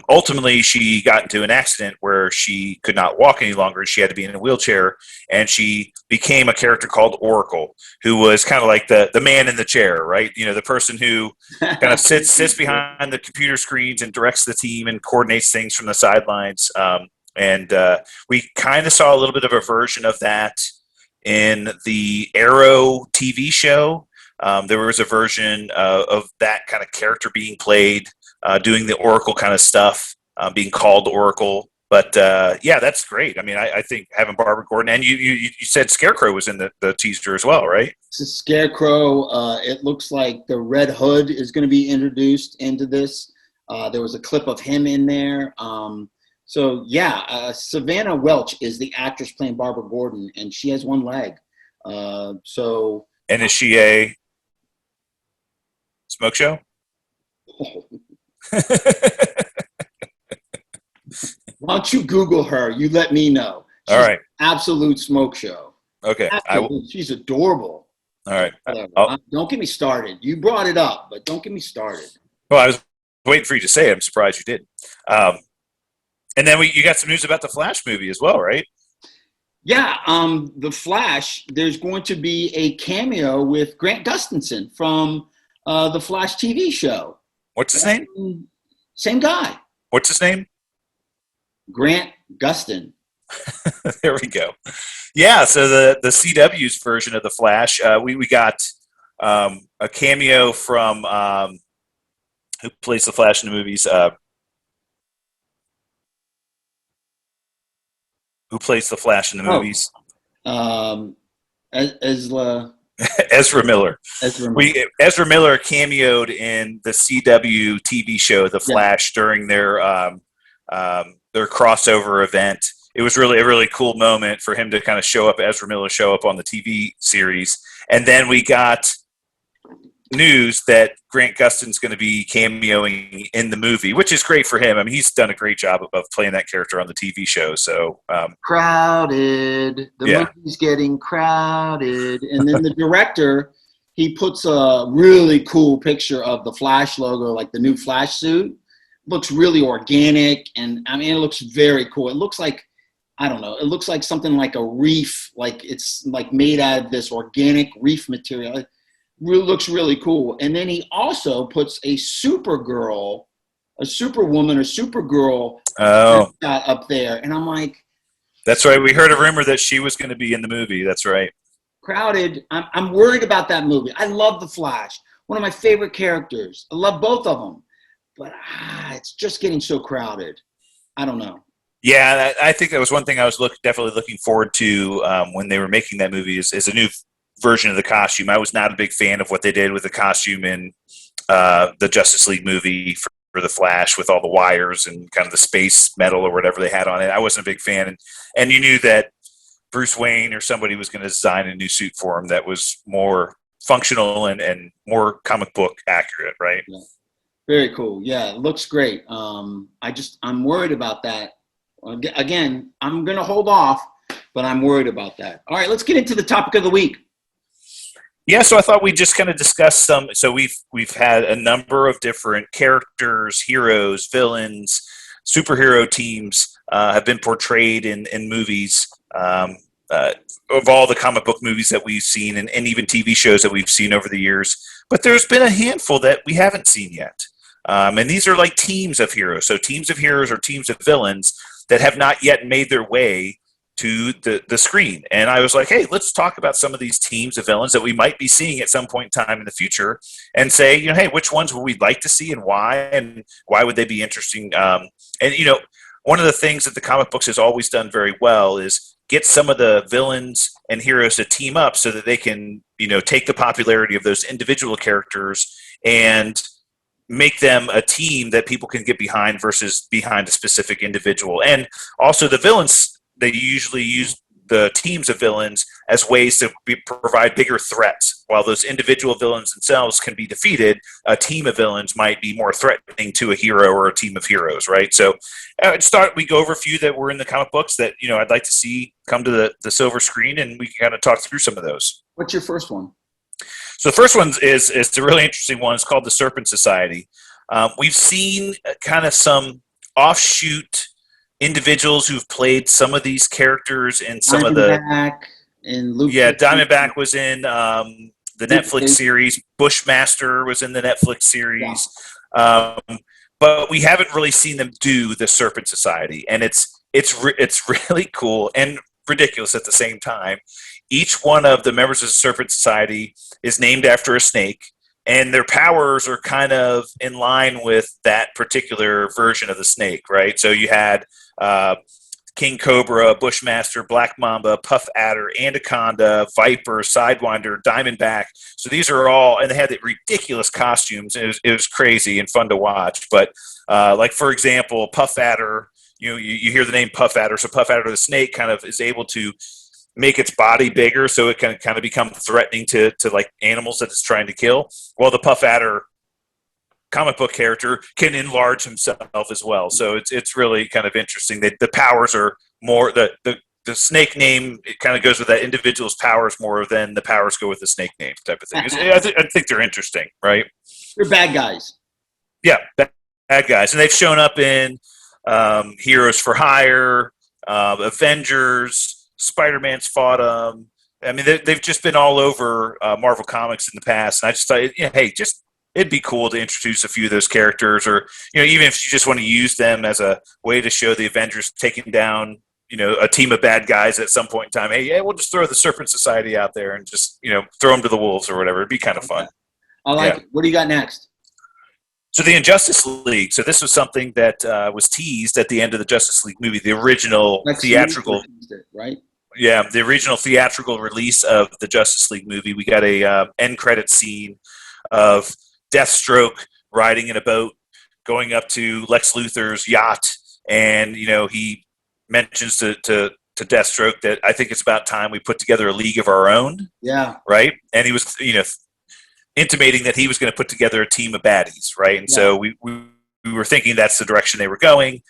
Ultimately, she got into an accident where she could not walk any longer. She had to be in a wheelchair, and she became a character called Oracle, who was kind of like the man in the chair, right? You know, the person who kind of sits behind the computer screens and directs the team and coordinates things from the sidelines. And we kind of saw a little bit of a version of that in the Arrow TV show. There was a version of that kind of character being played, doing the Oracle kind of stuff, being called Oracle. But yeah, that's great. I mean, I think having Barbara Gordon, and you said Scarecrow was in the teaser as well, right? It's a Scarecrow. It looks like the Red Hood is going to be introduced into this. There was a clip of him in there. So yeah, Savannah Welch is the actress playing Barbara Gordon, and she has one leg. And is she a smoke show? Why don't you Google her? You let me know. All right. Absolute smoke show. Okay. She's adorable. All right. Don't get me started. You brought it up, but don't get me started. Well, I was waiting for you to say it. I'm surprised you did. And then you got some news about the Flash movie as well, right? Yeah, the Flash. There's going to be a cameo with Grant Gustinson from the Flash TV show. What's his name? Same guy. What's his name? Grant Gustin. There we go. Yeah, so the CW's version of the Flash, we got a cameo from who plays the Flash in the movies. Who plays the Flash in the movies? Ezra Miller. Ezra Miller cameoed in the CW TV show The Flash during their crossover event. It was really a really cool moment for him to kind of Ezra Miller show up on the TV series. And then we got news that Grant Gustin's going to be cameoing in the movie, which is great for him. I mean, he's done a great job of playing that character on the TV show. So crowded. The movie's getting crowded. And then the director, he puts a really cool picture of the Flash logo, like the new Flash suit. Looks really organic, and I mean, it looks very cool. It looks like, I don't know, it looks like something like a reef, like it's like made out of this organic reef material. It looks really cool. And then he also puts a Supergirl, a Superwoman, or Supergirl up there. And I'm like, that's right. We heard a rumor that she was going to be in the movie. That's right. Crowded. I'm worried about that movie. I love the Flash. One of my favorite characters. I love both of them. But it's just getting so crowded. I don't know. Yeah, I think that was one thing I was definitely looking forward to when they were making that movie is a new version of the costume. I was not a big fan of what they did with the costume in the Justice League movie for the Flash with all the wires and kind of the space metal or whatever they had on it. I wasn't a big fan. And you knew that Bruce Wayne or somebody was going to design a new suit for him that was more functional and more comic book accurate, right? Yeah. Very cool. Yeah, it looks great. I'm worried about that. Again, I'm going to hold off, but I'm worried about that. All right, let's get into the topic of the week. Yeah, so I thought we'd just kind of discuss some. So we've had a number of different characters, heroes, villains, superhero teams have been portrayed in movies of all the comic book movies that we've seen and even TV shows that we've seen over the years. But there's been a handful that we haven't seen yet. And these are like teams of heroes. So teams of heroes or teams of villains that have not yet made their way to the screen. And I was like, hey, let's talk about some of these teams of villains that we might be seeing at some point in time in the future and say, hey, which ones would we like to see and why would they be interesting? One of the things that the comic books has always done very well is get some of the villains and heroes to team up so that they can, take the popularity of those individual characters and make them a team that people can get behind versus behind a specific individual. And also the villains, they usually use the teams of villains as ways to provide bigger threats. While those individual villains themselves can be defeated, a team of villains might be more threatening to a hero or a team of heroes, right? So I just thought we go over a few that were in the comic books that, I'd like to see come to the silver screen, and we can kind of talk through some of those. What's your first one? So the first one is the really interesting one. It's called the Serpent Society. We've seen kind of some offshoot individuals who've played some of these characters in some of the and Luke. Yeah, Diamondback was in the Netflix series. Bushmaster was in the Netflix series. Yeah. But we haven't really seen them do the Serpent Society, and it's really cool and ridiculous at the same time. Each one of the members of the Serpent Society is named after a snake, and their powers are kind of in line with that particular version of the snake, right? So you had King Cobra, Bushmaster, Black Mamba, Puff Adder, Anaconda, Viper, Sidewinder, Diamondback. So these are all, and they had the ridiculous costumes. It was crazy and fun to watch. But like, for example, Puff Adder, you hear the name Puff Adder. So Puff Adder the snake kind of is able to make its body bigger so it can kind of become threatening to like animals that it's trying to kill. While the Puff Adder comic book character can enlarge himself as well. So it's really kind of interesting that the powers are more the snake name. It kind of goes with that individual's powers more than the powers go with the snake name type of thing. I think they're interesting, right? They're bad guys. Yeah, bad guys, and they've shown up in Heroes for Hire, Avengers, Spider-Man's fought them. I mean, they've just been all over Marvel Comics in the past, and I just thought, hey, it'd be cool to introduce a few of those characters, or even if you just want to use them as a way to show the Avengers taking down a team of bad guys at some point in time. Hey, yeah, we'll just throw the Serpent Society out there and just throw them to the wolves or whatever. It'd be kind of fun. I like it. What do you got next? So the Injustice League. So this was something that was teased at the end of the Justice League movie, the original theatrical, right? Yeah, the original theatrical release of the Justice League movie. We got a end credit scene of Deathstroke riding in a boat, going up to Lex Luthor's yacht, and he mentions to Deathstroke that I think it's about time we put together a league of our own. Yeah. Right? And he was intimating that he was going to put together a team of baddies, right? And so we were thinking that's the direction they were going.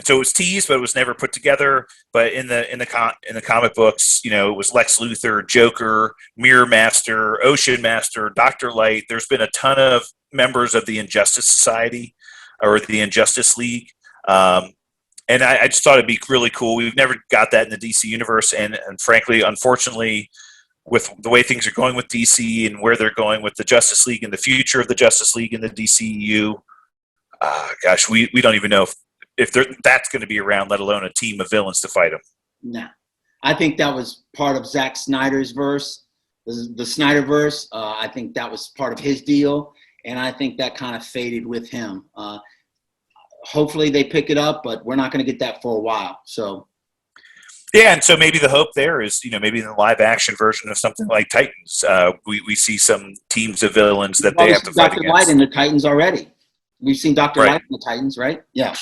So it was teased, but it was never put together. But in the comic books, it was Lex Luthor, Joker, Mirror Master, Ocean Master, Dr. Light. There's been a ton of members of the Injustice Society or the Injustice League. And I just thought it'd be really cool. We've never got that in the DC universe. And frankly, unfortunately, with the way things are going with DC and where they're going with the Justice League and the future of the Justice League and the DCEU, we don't even know if that's going to be around, let alone a team of villains to fight them. No. I think that was part of Zack Snyder's verse, the Snyderverse. I think that was part of his deal, and I think that kind of faded with him. Hopefully they pick it up, but we're not going to get that for a while. So, yeah, and so maybe the hope there is, maybe in the live-action version of something like Titans, we see some teams of villains that they have to fight against. Dr. Light in the Titans already. We've seen Dr. Light in the Titans, right? Yeah.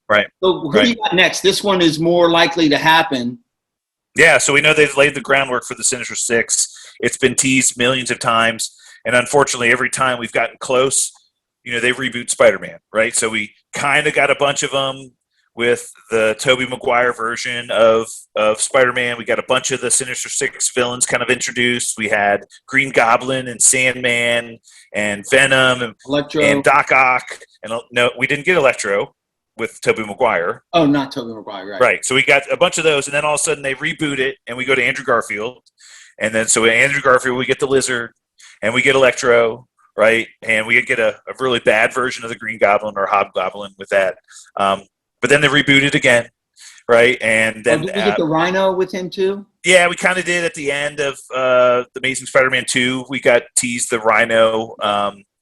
Right. So who do you got next? This one is more likely to happen. Yeah, so we know they've laid the groundwork for the Sinister Six. It's been teased millions of times, and unfortunately, every time we've gotten close, they reboot Spider-Man, right? So we kind of got a bunch of them with the Tobey Maguire version of Spider-Man. We got a bunch of the Sinister Six villains kind of introduced. We had Green Goblin and Sandman and Venom and Electro and Doc Ock. And no, we didn't get Electro with Tobey Maguire. Oh, not Tobey Maguire, right. Right. So we got a bunch of those, and then all of a sudden they reboot it, and we go to Andrew Garfield. And then so with Andrew Garfield, we get the Lizard, and we get Electro, right? And we get a really bad version of the Green Goblin or Hobgoblin with that. But then they reboot it again, right? And then did we get the Rhino with him too? Yeah, we kind of did at the end of The Amazing Spider-Man 2. We got teased the Rhino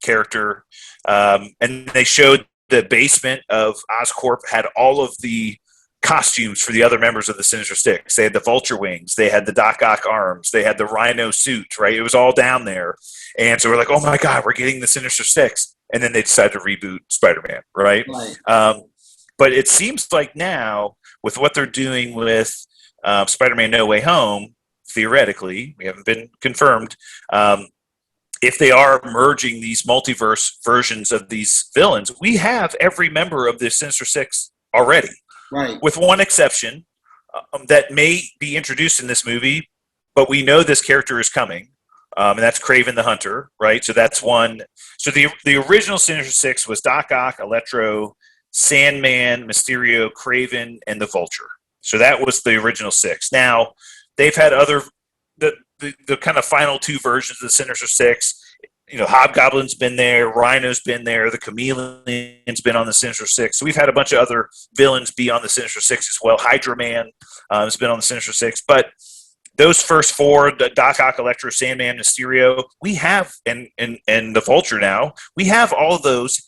character. And they showed the basement of Oscorp had all of the costumes for the other members of the Sinister Six. They had the Vulture wings. They had the Doc Ock arms. They had the Rhino suit, right? It was all down there. And so we're like, oh, my God, we're getting the Sinister Six. And then they decided to reboot Spider-Man, right? But it seems like now, with what they're doing with Spider-Man No Way Home, theoretically, we haven't been confirmed, if they are merging these multiverse versions of these villains, we have every member of the Sinister Six already, Right. with one exception that may be introduced in this movie, but we know this character is coming, and that's Kraven the Hunter, right? So that's one. So the original Sinister Six was Doc Ock, Electro, Sandman, Mysterio, Kraven, and the Vulture. So that was the original six. Now, they've had other the kind of final two versions of the Sinister Six. Hobgoblin's been there, Rhino's been there, the Chameleon's been on the Sinister Six. So we've had a bunch of other villains be on the Sinister Six as well. Hydra Man has been on the Sinister Six. But those first four, the Doc Ock, Electro, Sandman, Mysterio, we have, and the Vulture now, we have all of those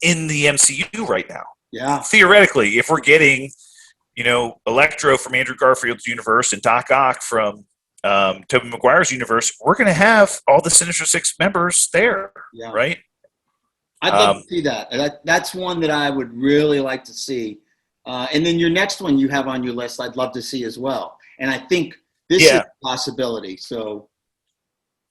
in the MCU right now. Yeah. Theoretically, if we're getting, Electro from Andrew Garfield's universe and Doc Ock from Tobey Maguire's universe, we're going to have all the Sinister Six members there, right? I'd love to see that. That's one that I would really like to see. And then your next one you have on your list, I'd love to see as well. And I think this is a possibility. So,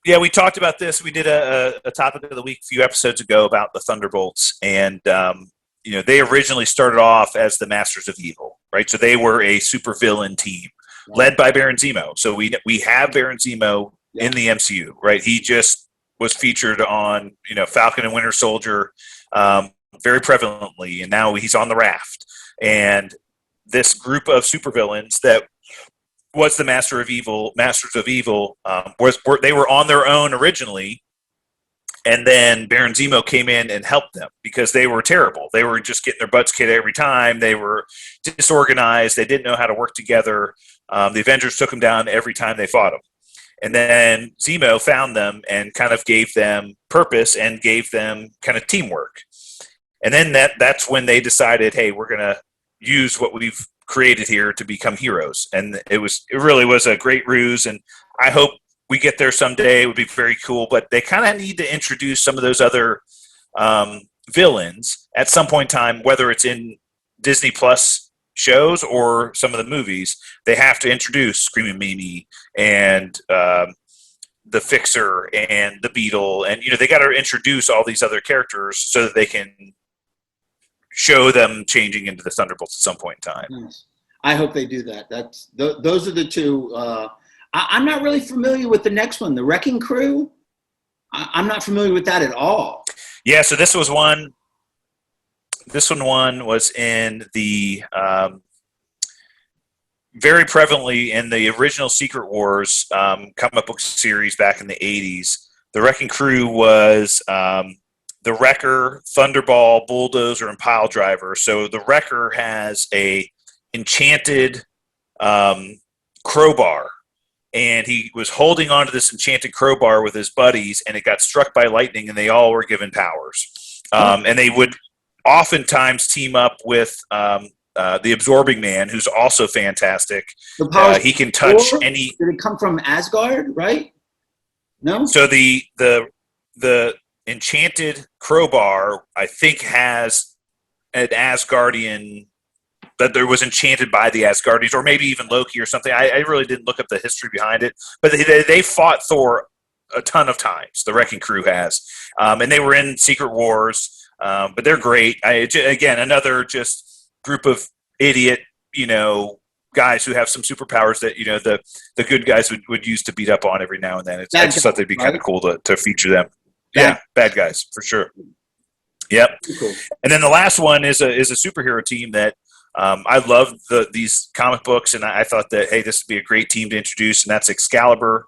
yeah, we talked about this. We did a topic of the week a few episodes ago about the Thunderbolts, and they originally started off as the Masters of Evil, right? So they were a supervillain team led by Baron Zemo. So we have Baron Zemo in the MCU, right? He just was featured on, Falcon and Winter Soldier very prevalently, and now he's on the raft. And this group of supervillains that was the Masters of Evil, they were on their own originally, and then Baron Zemo came in and helped them because they were terrible. They were just getting their butts kicked every time. They were disorganized. They didn't know how to work together. The Avengers took them down every time they fought them. And then Zemo found them and kind of gave them purpose and gave them kind of teamwork. And then that's when they decided, hey, we're going to use what we've created here to become heroes. And it really was a great ruse. And I hope we get there someday. It would be very cool. But they kind of need to introduce some of those other villains at some point in time, whether it's in Disney Plus shows or some of the movies. They have to introduce Screaming Mimi and the Fixer and the Beetle. And, they got to introduce all these other characters so that they can show them changing into the Thunderbolts at some point in time. Nice. I hope they do that. Those are the two. I'm not really familiar with the next one, the Wrecking Crew. I'm not familiar with that at all. Yeah, so this one was in the very prevalently in the original Secret Wars comic book series back in the 80s. The Wrecking Crew was the Wrecker, Thunderball, Bulldozer, and Pile Driver. So the Wrecker has a enchanted crowbar, and he was holding onto this enchanted crowbar with his buddies, and it got struck by lightning, and they all were given powers. And they would oftentimes team up with the Absorbing Man, who's also fantastic. He can touch any. Did it come from Asgard, right? No. So the enchanted crowbar, I think, has an Asgardian that there was enchanted by the Asgardians, or maybe even Loki or something. I really didn't look up the history behind it, but they fought Thor a ton of times. The Wrecking Crew has, and they were in Secret Wars, but they're great. Again, another just group of idiot, guys who have some superpowers that the good guys would use to beat up on every now and then. I just thought they'd be kind of cool to feature them. Bad guys for sure. Yep. Cool. And then the last one is a superhero team that I love these comic books, and I thought that, hey, this would be a great team to introduce, and that's Excalibur.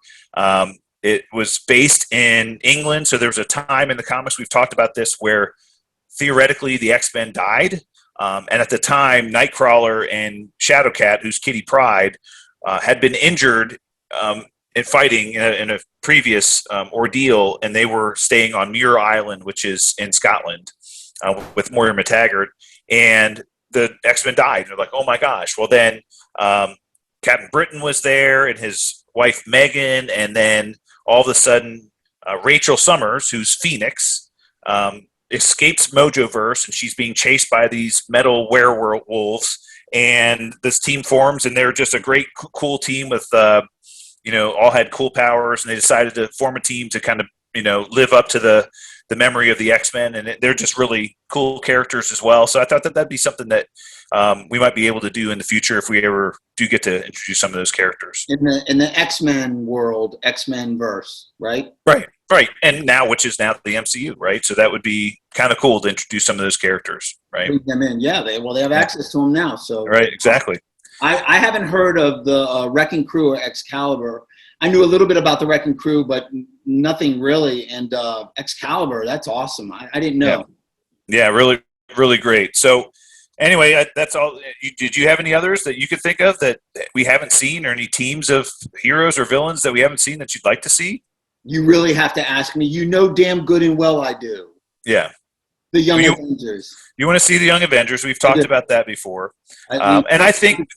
It was based in England, so there was a time in the comics, we've talked about this, where theoretically the X-Men died, and at the time Nightcrawler and Shadowcat, who's Kitty Pryde, had been injured in fighting in a previous ordeal, and they were staying on Muir Island, which is in Scotland, with Moira McTaggart, and the X-Men died. They're like, oh my gosh. Well, then Captain Britain was there and his wife Megan, and then all of a sudden Rachel Summers, who's Phoenix, escapes Mojoverse, and she's being chased by these metal werewolves, and this team forms, and they're just a great, cool team with, all had cool powers, and they decided to form a team to kind of, live up to the memory of the X-Men, and they're just really cool characters as well. So I thought that that'd be something that we might be able to do in the future if we ever do get to introduce some of those characters in the X-Men world, X-Men verse, right? Right, and now, which is now the MCU, right? So that would be kind of cool to introduce some of those characters, right? Bring them in, yeah. They have access to them now, so right, exactly. I haven't heard of the Wrecking Crew or Excalibur. I knew a little bit about the Wrecking Crew, but nothing really. And Excalibur, that's awesome. I didn't know. Yeah, really, really great. So anyway, that's all. Did you have any others that you could think of that we haven't seen, or any teams of heroes or villains that we haven't seen that you'd like to see? You really have to ask me. You know damn good and well I do. Yeah. The Young Avengers. You want to see the Young Avengers. We've talked about that before. And I think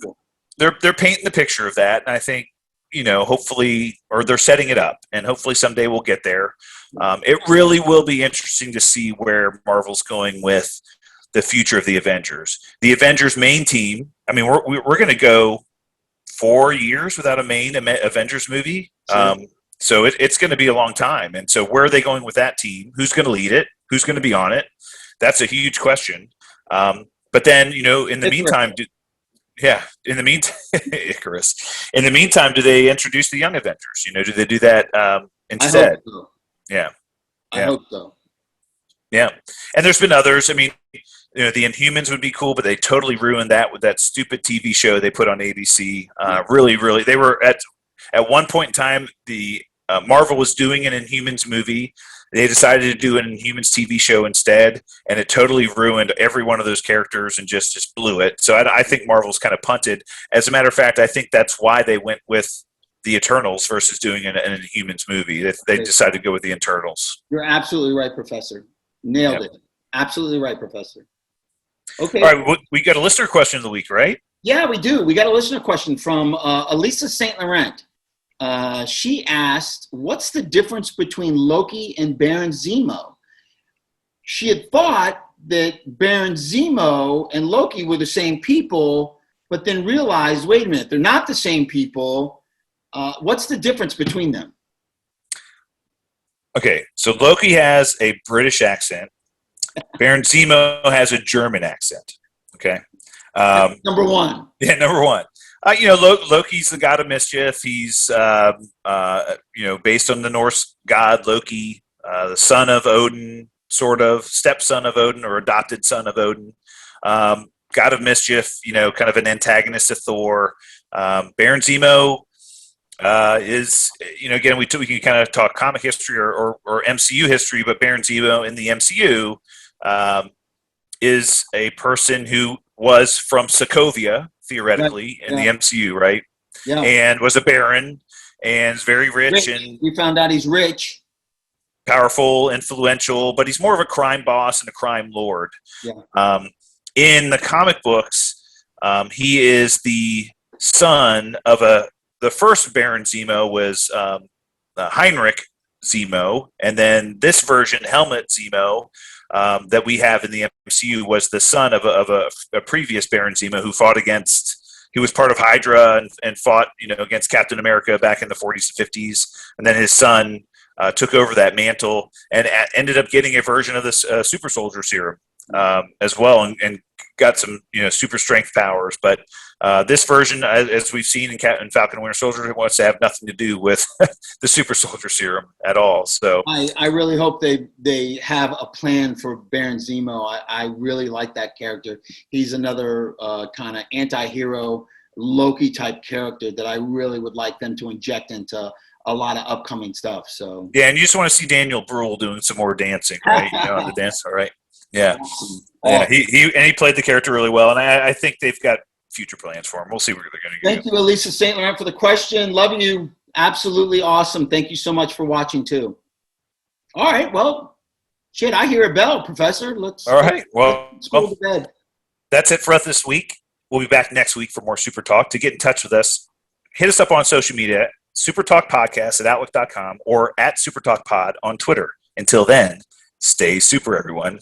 they're painting the picture of that. And I think, hopefully, or they're setting it up, and hopefully someday we'll get there. It really will be interesting to see where Marvel's going with the future of the Avengers. The Avengers main team, I mean, we're going to go 4 years without a main Avengers movie. Sure. So it's going to be a long time. And so where are they going with that team? Who's going to lead it? Who's going to be on it? That's a huge question. But then, in the meantime, Icarus. In the meantime, do they introduce the Young Avengers? Do they do that instead? I hope so. Yeah. I hope so. Yeah. And there's been others. I mean, the Inhumans would be cool, but they totally ruined that with that stupid TV show they put on ABC. Really, really, they were at one point in time, the Marvel was doing an Inhumans movie. They decided to do an Inhumans TV show instead, and it totally ruined every one of those characters and just blew it. So I think Marvel's kind of punted. As a matter of fact, I think that's why they went with the Eternals versus doing an Inhumans movie. They decided to go with the Eternals. You're absolutely right, Professor. Nailed it. Absolutely right, Professor. Okay. All right, we got a listener question of the week, right? Yeah, we do. We got a listener question from Elisa St. Laurent. She asked, what's the difference between Loki and Baron Zemo? She had thought that Baron Zemo and Loki were the same people, but then realized, wait a minute, they're not the same people. What's the difference between them? Okay, so Loki has a British accent. Baron Zemo has a German accent. Okay. Number one. Yeah, number one. Loki's the god of mischief. He's, based on the Norse god Loki, the son of Odin, sort of stepson of Odin or adopted son of Odin. God of mischief, kind of an antagonist of Thor. Baron Zemo is, again, we can kind of talk comic history or MCU history, but Baron Zemo in the MCU is a person who was from Sokovia, theoretically, in the MCU, right? Yeah. And was a baron and is very rich. And we found out he's rich. Powerful, influential, but he's more of a crime boss and a crime lord. Yeah. In the comic books, he is the son of the first Baron Zemo was Heinrich Zemo, and then this version, Helmut Zemo, that we have in the MCU was the son of a previous Baron Zemo who fought he was part of Hydra and fought, against Captain America back in the 40s and 50s. And then his son took over that mantle and ended up getting a version of this super soldier serum as well, and got some, super strength powers. But this version, as we've seen in Falcon and Winter Soldier, wants to have nothing to do with the super soldier serum at all. So I really hope they have a plan for Baron Zemo. I really like that character. He's another kind of anti-hero Loki type character that I really would like them to inject into a lot of upcoming stuff. So yeah, and you just want to see Daniel Bruhl doing some more dancing, right? On the dance, all right? Yeah, awesome. Yeah. He played the character really well, and I think they've got future plans for him. We'll see where they're going to go. Thank you, Elisa St. Laurent, for the question. Love you. Absolutely awesome. Thank you so much for watching too. All right. Well, shit, I hear a bell, Professor. All right. Let's go to bed. That's it for us this week. We'll be back next week for more Super Talk. To get in touch with us, hit us up on social media, SuperTalk Podcast at Outlook.com or at SuperTalk Pod on Twitter. Until then, stay super, everyone.